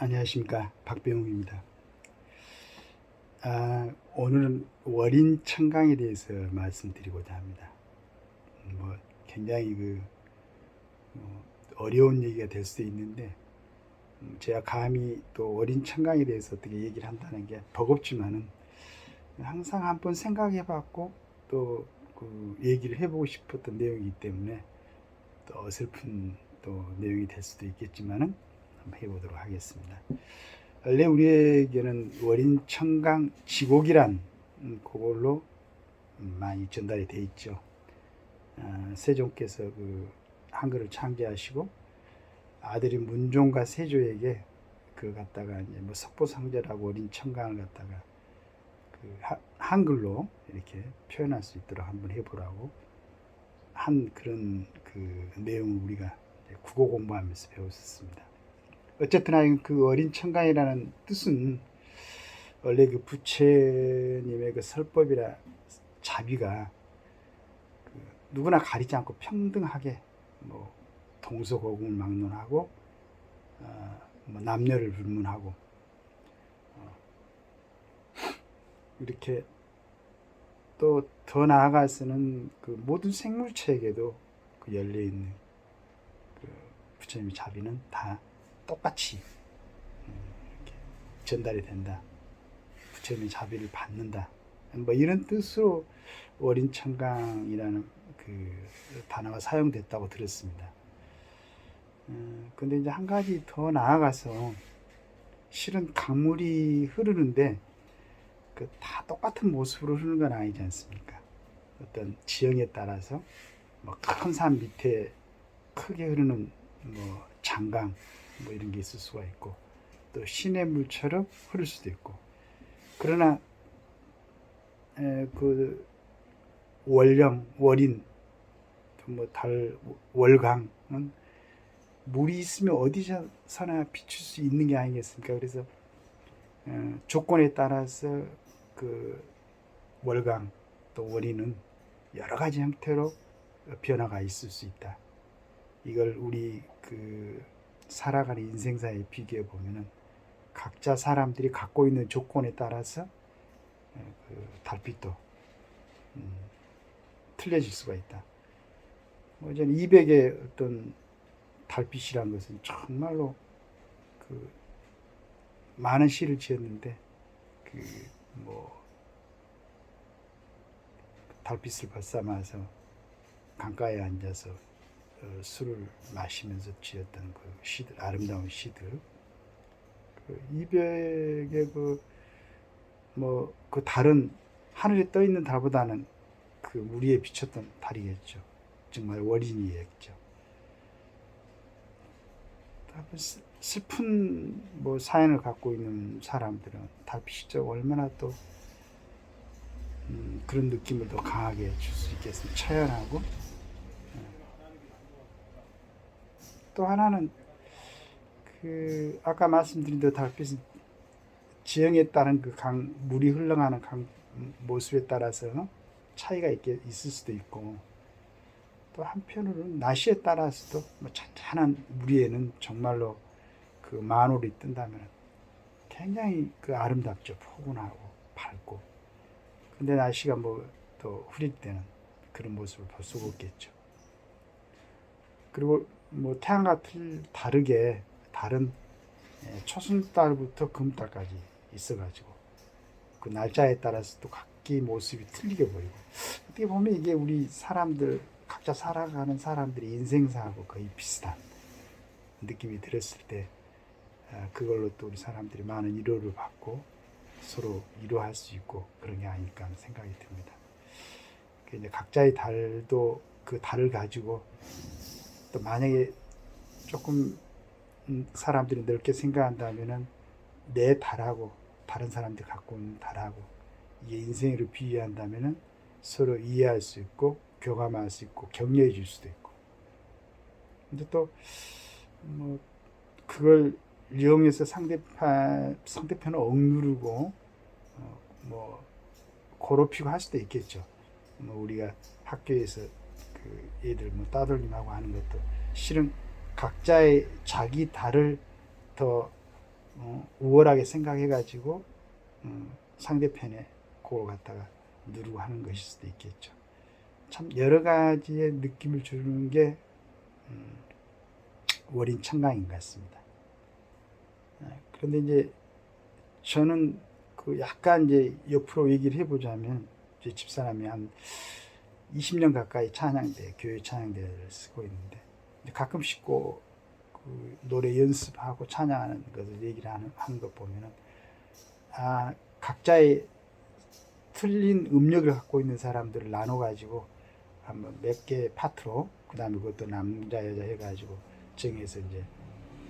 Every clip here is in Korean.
안녕하십니까, 박병욱입니다. 오늘은 월인 청강에 대해서 말씀드리고자 합니다. 굉장히 어려운 얘기가 될 수도 있는데, 제가 감히 또 월인 청강에 대해서 어떻게 얘기를 한다는 게 버겁지만은 항상 한번 생각해봤고 또 그 얘기를 해보고 싶었던 내용이기 때문에 또 어설픈 또 내용이 될 수도 있겠지만은 한번 해보도록 하겠습니다. 원래 우리에게는 월인 청강 지곡이란 그걸로 많이 전달이 돼 있죠. 세종께서 그 한글을 창제하시고 아들이 문종과 세조에게 그 갖다가 이제 뭐 석보상제라고 월인 청강을 갖다가 그 한글로 이렇게 표현할 수 있도록 한번 해보라고 한 그런 그 내용을 우리가 국어 공부하면서 배웠었습니다. 어쨌든 그 어린 청강이라는 뜻은 원래 그 부처님의 그 설법이라 자비가 그 누구나 가리지 않고 평등하게 뭐 동서고금을 막론하고 뭐 남녀를 불문하고 이렇게 또 더 나아가서는 그 모든 생물체에게도 그 열려 있는 그 부처님의 자비는 다 똑같이 이렇게 전달이 된다. 부처님의 자비를 받는다. 뭐 이런 뜻으로 월인 청강이라는 그 단어가 사용됐다고 들었습니다. 근데 이제 한 가지 더 나아가서 실은 강물이 흐르는데 그 다 똑같은 모습으로 흐르는 건 아니지 않습니까? 어떤 지형에 따라서 뭐 큰 산 밑에 크게 흐르는 뭐 장강 뭐 이런 게 있을 수가 있고 또 시냇물처럼 흐를 수도 있고 그러나 그 월령, 월인, 뭐 달, 월강은 물이 있으면 어디서나 비출 수 있는 게 아니겠습니까? 그래서 조건에 따라서 그 월강 또 월인은 여러 가지 형태로 변화가 있을 수 있다. 이걸 우리 그 살아가는 인생사에 비교해 보면은 각자 사람들이 갖고 있는 조건에 따라서 그 달빛도 틀려질 수가 있다. 뭐 저는 200의 어떤 달빛이란 것은 정말로 그 많은 시를 지었는데 그 뭐 달빛을 발산해서 강가에 앉아서 술을 마시면서 지었던 그 시들, 아름다운 시들, 그 200의 그 달은 하늘에 떠 있는 달보다는 그 물 위에 비쳤던 달이겠죠. 정말 월인이겠죠. 슬픈 뭐 사연을 갖고 있는 사람들은 달빛이 얼마나 또 그런 느낌을 더 강하게 줄 수 있겠습니다. 처연하고 또 하나는 그 아까 말씀드린 그 달빛은 지형에 따른 그 물이 흘러가는 모습에 따라서 차이가 있을 수도 있고 또 한편으로는 날씨에 따라서도 뭐 잔잔한 물 위에는 정말로 그 만올이 뜬다면 굉장히 그 아름답죠. 포근하고 밝고. 근데 날씨가 뭐 또 흐릴 때는 그런 모습을 볼 수가 없겠죠. 그리고 뭐 태양과 다르게 다른 초승달부터 금달까지 있어가지고 그 날짜에 따라서 또 각기 모습이 틀리게 보이고 어떻게 보면 이게 우리 사람들 각자 살아가는 사람들의 인생사하고 거의 비슷한 느낌이 들었을 때 그걸로 또 우리 사람들이 많은 위로를 받고 서로 위로할 수 있고 그런 게 아닐까 하는 생각이 듭니다. 이제 각자의 달도 그 달을 가지고 또 만약에 조금 사람들이 넓게 생각한다면은 내 달하고 다른 사람들이 갖고 있는 달하고 이게 인생으로 비유한다면은 서로 이해할 수 있고 교감할 수 있고 격려해 줄 수도 있고 근데 또 뭐 그걸 이용해서 상대편을 억누르고 뭐 괴롭히고 할 수도 있겠죠. 뭐 우리가 학교에서 그 애들 뭐 따돌림하고 하는 것도 실은 각자의 자기 달을 더 우월하게 생각해가지고 상대편의 그걸 갖다가 누르고 하는 것일 수도 있겠죠. 참 여러 가지의 느낌을 주는 게 월인 청강인 것 같습니다. 그런데 이제 저는 그 약간 이제 옆으로 얘기를 해보자면, 제 집사람이 한 20년 가까이 찬양대, 교회 찬양대를 쓰고 있는데, 가끔씩 그 노래 연습하고 찬양하는 것을 얘기를 하는 것 보면은, 각자의 틀린 음력을 갖고 있는 사람들을 나눠가지고 한번 몇 개 파트로, 그 다음에 그것도 남자 여자 해가지고 정해서 이제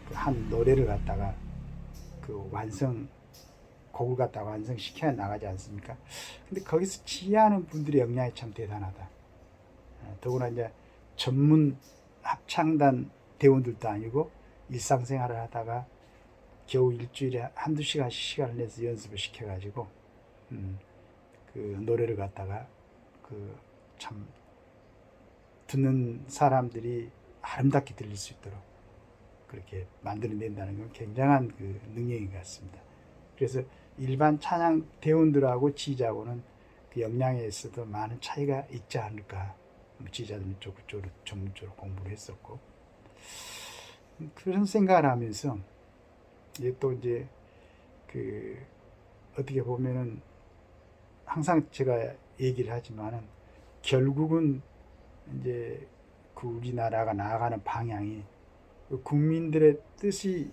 그 한 노래를 갖다가 그 곡을 갖다가 완성시켜 나가지 않습니까? 근데 거기서 지휘하는 분들의 역량이 참 대단하다. 더구나 이제 전문 합창단 대원들도 아니고 일상생활을 하다가 겨우 일주일에 한두 시간씩 시간을 내서 연습을 시켜가지고 그 노래를 갖다가 그 참 듣는 사람들이 아름답게 들릴 수 있도록 그렇게 만들어낸다는 건 굉장한 그 능력인 것 같습니다. 그래서 일반 찬양 대원들하고 지휘자하고는 그 역량에 있어도 많은 차이가 있지 않을까. 지휘자들은 그쪽으로 전문적으로 공부를 했었고, 그런 생각을 하면서 또 이제 그 어떻게 보면은 항상 제가 얘기를 하지만은 결국은 이제 그 우리나라가 나아가는 방향이 국민들의 뜻이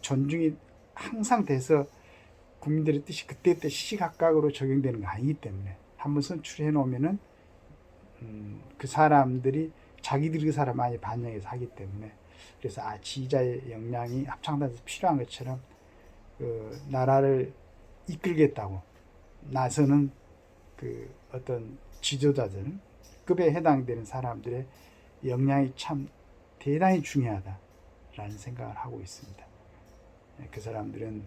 존중이 항상 돼서 국민들의 뜻이 그때그때 시시각각으로 적용되는 거 아니기 때문에 한번 선출해 놓으면은 그 사람들이 자기들이 그 사람 많이 반영해서 하기 때문에, 그래서 지휘자의 역량이 합창단에서 필요한 것처럼 그 나라를 이끌겠다고 나서는 그 어떤 지도자들 급에 해당되는 사람들의 역량이 참 대단히 중요하다라는 생각을 하고 있습니다. 그 사람들은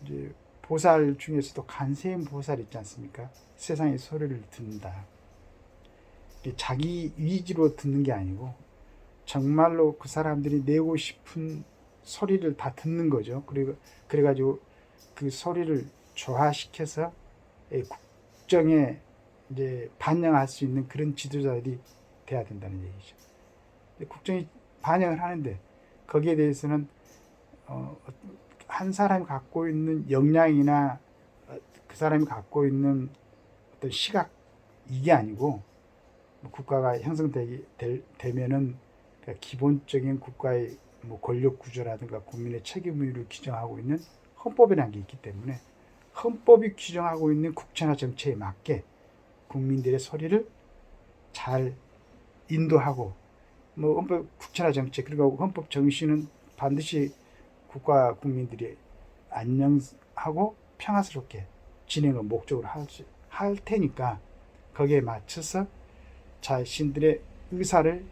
이제 보살 중에서도 간세음 보살 있지 않습니까? 세상의 소리를 듣는다. 자기 위주로 듣는 게 아니고 정말로 그 사람들이 내고 싶은 소리를 다 듣는 거죠. 그래가지고 그 소리를 조화시켜서 국정에 이제 반영할 수 있는 그런 지도자들이 돼야 된다는 얘기죠. 국정이 반영을 하는데 거기에 대해서는 한 사람이 갖고 있는 역량이나 그 사람이 갖고 있는 어떤 시각, 이게 아니고 국가가 형성되면은 기본적인 국가의 권력 구조라든가 국민의 책임 의무를 규정하고 있는 헌법이라는 게 있기 때문에 헌법이 규정하고 있는 국채나 정책에 맞게 국민들의 소리를 잘 인도하고, 헌법 국채나 정책, 그리고 헌법 정신은 반드시 국가 국민들이 안녕하고 평화스럽게 진행을 목적으로 할 테니까 거기에 맞춰서 자신들의 의사를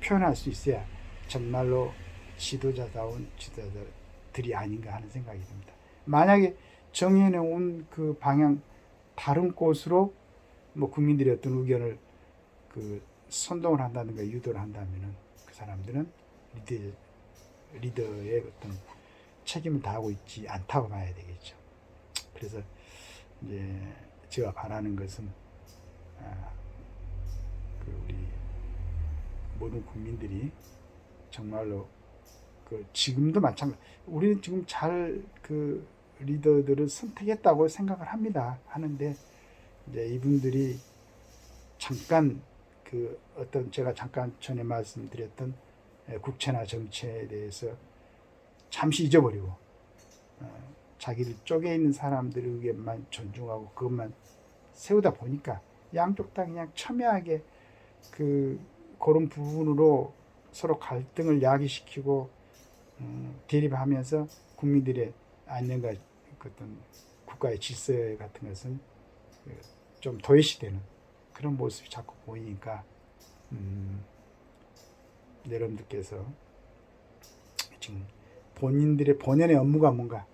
표현할 수 있어야 정말로 지도자다운 지도자들이 아닌가 하는 생각이 듭니다. 만약에 정해놓은 그 방향 다른 곳으로 국민들의 어떤 의견을 선동을 한다든가 유도를 한다면은 그 사람들은 리더의 어떤 책임을 다하고 있지 않다고 봐야 되겠죠. 그래서 이제 제가 바라는 것은 우리 모든 국민들이 정말로 지금도 마찬가지. 우리는 지금 잘 리더들을 선택했다고 생각을 하는데 이제 이분들이 잠깐 제가 잠깐 전에 말씀드렸던 국채나 정치에 대해서 잠시 잊어버리고 자기들 쪽에 있는 사람들의 의견만 존중하고 그것만 세우다 보니까 양쪽 다 그냥 첨예하게 그런 부분으로 서로 갈등을 야기시키고 대립하면서 국민들의 안녕과 어떤 국가의 질서 같은 것은 좀 도외시되는 그런 모습이 자꾸 보이니까 여러분들께서 지금 본인들의 본연의 업무가 뭔가,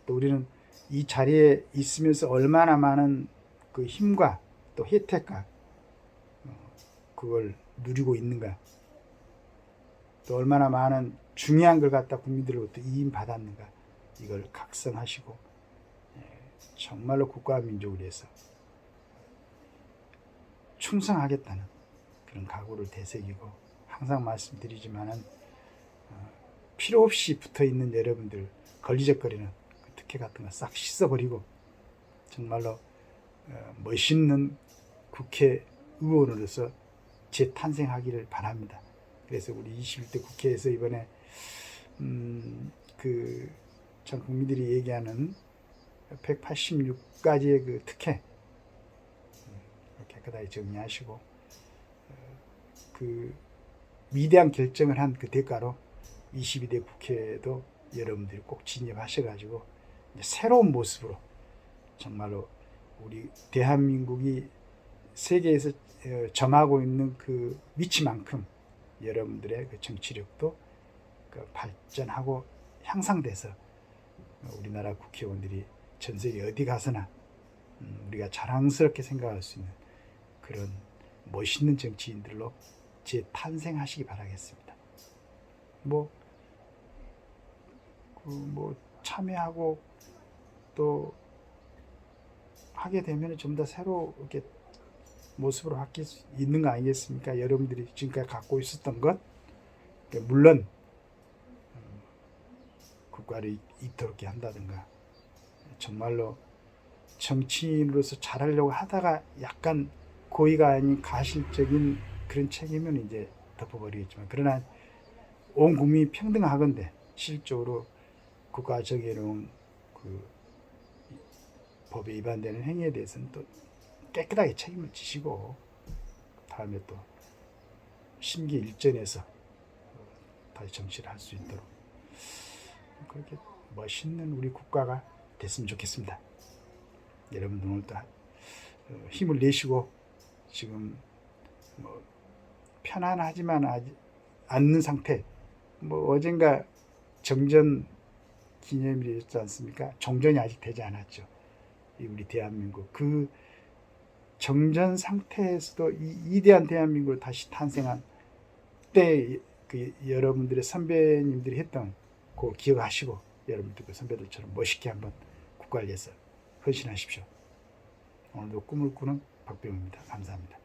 또 우리는 이 자리에 있으면서 얼마나 많은 그 힘과 또 혜택과 그걸 누리고 있는가, 또 얼마나 많은 중요한 걸 갖다 국민들로부터 이임받았는가 이걸 각성하시고 정말로 국가와 민족을 위해서 충성하겠다는 그런 각오를 되새기고 항상 말씀드리지만은 필요 없이 붙어있는 여러분들 걸리적거리는 그 특혜 같은 거 싹 씻어버리고 정말로 멋있는 국회의원으로서 재탄생하기를 바랍니다. 그래서 우리 21대 국회에서 이번에 참 국민들이 얘기하는 186가지의 그 특혜 깨끗하게 정리하시고 그 위대한 결정을 한 그 대가로 22대 국회에도 여러분들이 꼭 진입하셔가지고 새로운 모습으로 정말로 우리 대한민국이 세계에서 점하고 있는 그 위치만큼 여러분들의 그 정치력도 그 발전하고 향상돼서 우리나라 국회의원들이 전 세계 어디 가서나 우리가 자랑스럽게 생각할 수 있는 그런 멋있는 정치인들로 재탄생하시기 바라겠습니다. 참여하고 또 하게 되면 좀 더 새롭게 모습으로 바뀔 수 있는 거 아니겠습니까? 여러분들이 지금까지 갖고 있었던 것, 물론 국가를 이토록 한다든가 정말로 정치인으로서 잘하려고 하다가 약간 고의가 아닌 가실적인 그런 책임은 이제 덮어버리겠지만, 그러나 온 국민이 평등하건대 실적으로 국가가 정해놓은 그 법에 위반되는 행위에 대해서는 또 깨끗하게 책임을 지시고 다음에 또 심기일전에서 다시 정치를 할 수 있도록 그렇게 멋있는 우리 국가가 됐으면 좋겠습니다. 여러분들 오늘도 힘을 내시고 지금 편안하지만 않는 상태, 어젠가 정전 기념일이었지 않습니까? 종전이 아직 되지 않았죠. 우리 대한민국 그 정전 상태에서도 이 위대한 대한민국을 다시 탄생한 때 그 여러분들의 선배님들이 했던 그걸 기억하시고 여러분들 그 선배들처럼 멋있게 한번 국가를 위해서 헌신하십시오. 오늘도 꿈을 꾸는 박병호입니다. 감사합니다.